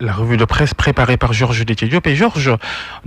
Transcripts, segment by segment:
La revue de presse préparée par Georges Détié-Diop. Et Georges,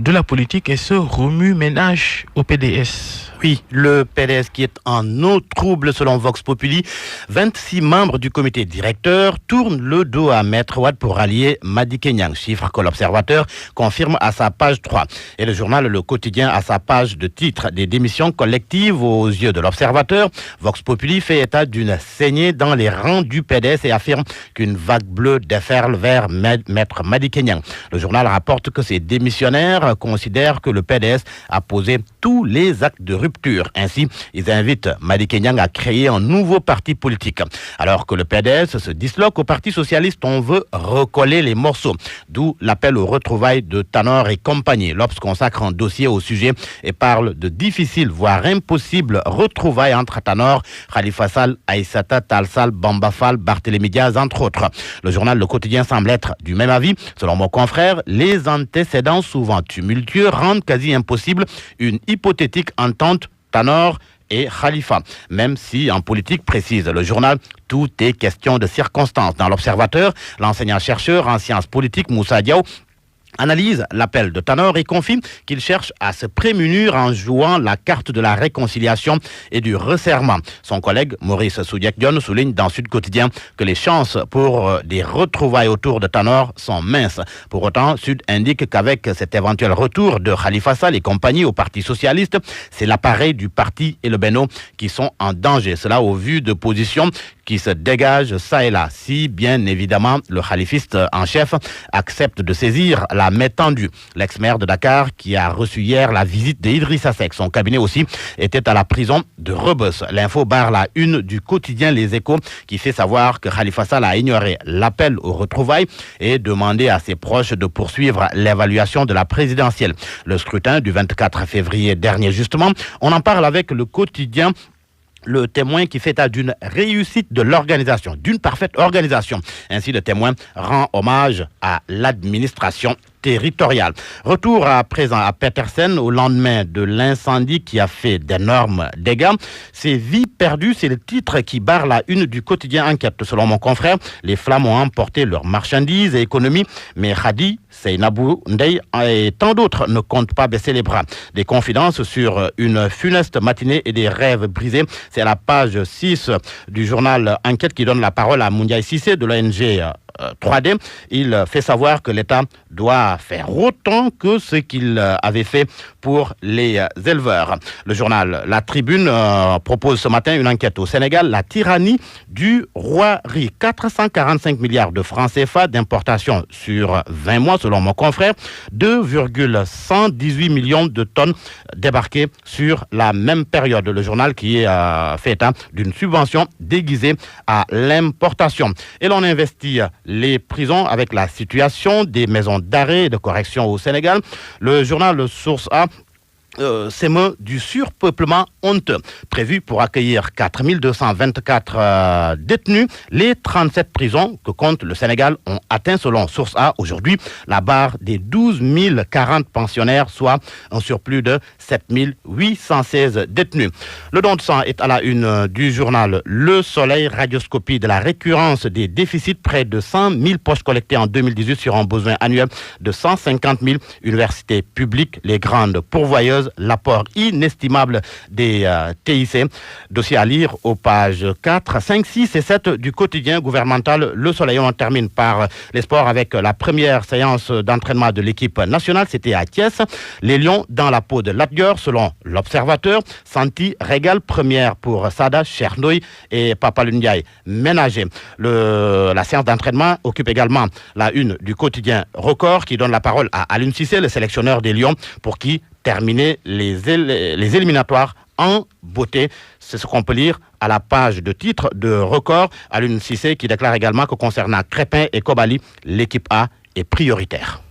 de la politique et ce remue-ménage au PDS. Oui, le PDS qui est en eau trouble selon Vox Populi. 26 membres du comité directeur tournent le dos à Maître Wade pour rallier Madické Niang, chiffre que l'Observateur confirme à sa page 3. Et le journal Le Quotidien à sa page de titre des démissions collectives aux yeux de l'Observateur. Vox Populi fait état d'une saignée dans les rangs du PDS et affirme qu'une vague bleue déferle vers Maître Madické Niang. Le journal rapporte que ces démissionnaires considèrent que le PDS a posé tous les actes de rupture. Ainsi, ils invitent Madické Niang à créer un nouveau parti politique. Alors que le PDS se disloque au Parti socialiste, on veut recoller les morceaux. D'où l'appel aux retrouvailles de Tanor et compagnie. L'Obs consacre un dossier au sujet et parle de difficiles, voire impossibles retrouvailles entre Tanor, Khalifa Sall, Aïssata Tall Sall, Bamba Fall, Barthélémy Diaz, entre autres. Le journal Le Quotidien semble être du même avis. Selon mon confrère, les antécédents souvent tumultueux rendent quasi impossible une hypothétique entente Tanor et Khalifa. Même si, en politique, précise le journal, tout est question de circonstances. Dans l'Observateur, l'enseignant-chercheur en sciences politiques Moussa Diaw analyse l'appel de Tanor et confie qu'il cherche à se prémunir en jouant la carte de la réconciliation et du resserrement. Son collègue Maurice Soudiak-Dione souligne dans Sud Quotidien que les chances pour des retrouvailles autour de Tanor sont minces. Pour autant, Sud indique qu'avec cet éventuel retour de Khalifa Sall et compagnie au Parti socialiste, c'est l'appareil du parti et le Benno qui sont en danger. Cela au vu de positions qui se dégagent ça et là. Si, bien évidemment, le khalifiste en chef accepte de saisir la main tendue. L'ex-maire de Dakar, qui a reçu hier la visite d'Idrissa Seck. Son cabinet aussi était à la prison de Rebeuss. L'info barre la une du quotidien Les Échos, qui fait savoir que Khalifa Sall a ignoré l'appel aux retrouvailles et demandé à ses proches de poursuivre l'évaluation de la présidentielle. Le scrutin du 24 février dernier, justement, on en parle avec le quotidien Le Témoin qui fait état d'une réussite de l'organisation, d'une parfaite organisation. Ainsi, Le Témoin rend hommage à l'administration territoriale. Retour à présent à Petersen au lendemain de l'incendie qui a fait d'énormes dégâts. Ces vies perdues, c'est le titre qui barre la une du quotidien Enquête. Selon mon confrère, les flammes ont emporté leurs marchandises et économies, mais Khadi, Seynabou Ndeye et tant d'autres ne comptent pas baisser les bras. Des confidences sur une funeste matinée et des rêves brisés. C'est à la page 6 du journal Enquête qui donne la parole à Moundiaï Cissé de l'ONG 3D. Il fait savoir que l'État doit faire autant que ce qu'il avait fait pour les éleveurs. Le journal La Tribune propose ce matin une enquête au Sénégal. La tyrannie du roi riz. 445 milliards de francs CFA d'importation sur 20 mois, selon mon confrère. 2,118 millions de tonnes débarquées sur la même période. Le journal qui fait état d'une subvention déguisée à l'importation. Et l'on investit les prisons avec la situation des maisons d'arrêt et de correction au Sénégal. Le journal Source A s'émeut du surpeuplement honteux. Prévu pour accueillir 4224 détenus, les 37 prisons que compte le Sénégal ont atteint, selon Source A, aujourd'hui, la barre des 12 040 pensionnaires, soit un surplus de 7 816 détenus. Le don de sang est à la une du journal Le Soleil, radioscopie de la récurrence des déficits, près de 100 000 poches collectées en 2018 sur un besoin annuel de 150 000 universités publiques, les grandes pourvoyeuses, l'apport inestimable des TIC. Dossier à lire aux pages 4, 5, 6 et 7 du quotidien gouvernemental Le Soleil. On termine par les sports avec la première séance d'entraînement de l'équipe nationale. C'était à Thiès. Les Lions dans la peau de Latgor, selon l'Observateur. Santi régale, première pour Sada, Chernoï et Papalundiaï ménager. La séance d'entraînement occupe également la une du quotidien Record qui donne la parole à Aliou Cissé, le sélectionneur des Lions, pour qui terminer les éliminatoires en beauté. C'est ce qu'on peut lire à la page de titre de Record. Aliou Cissé qui déclare également que concernant Crépin et Kobali, l'équipe A est prioritaire.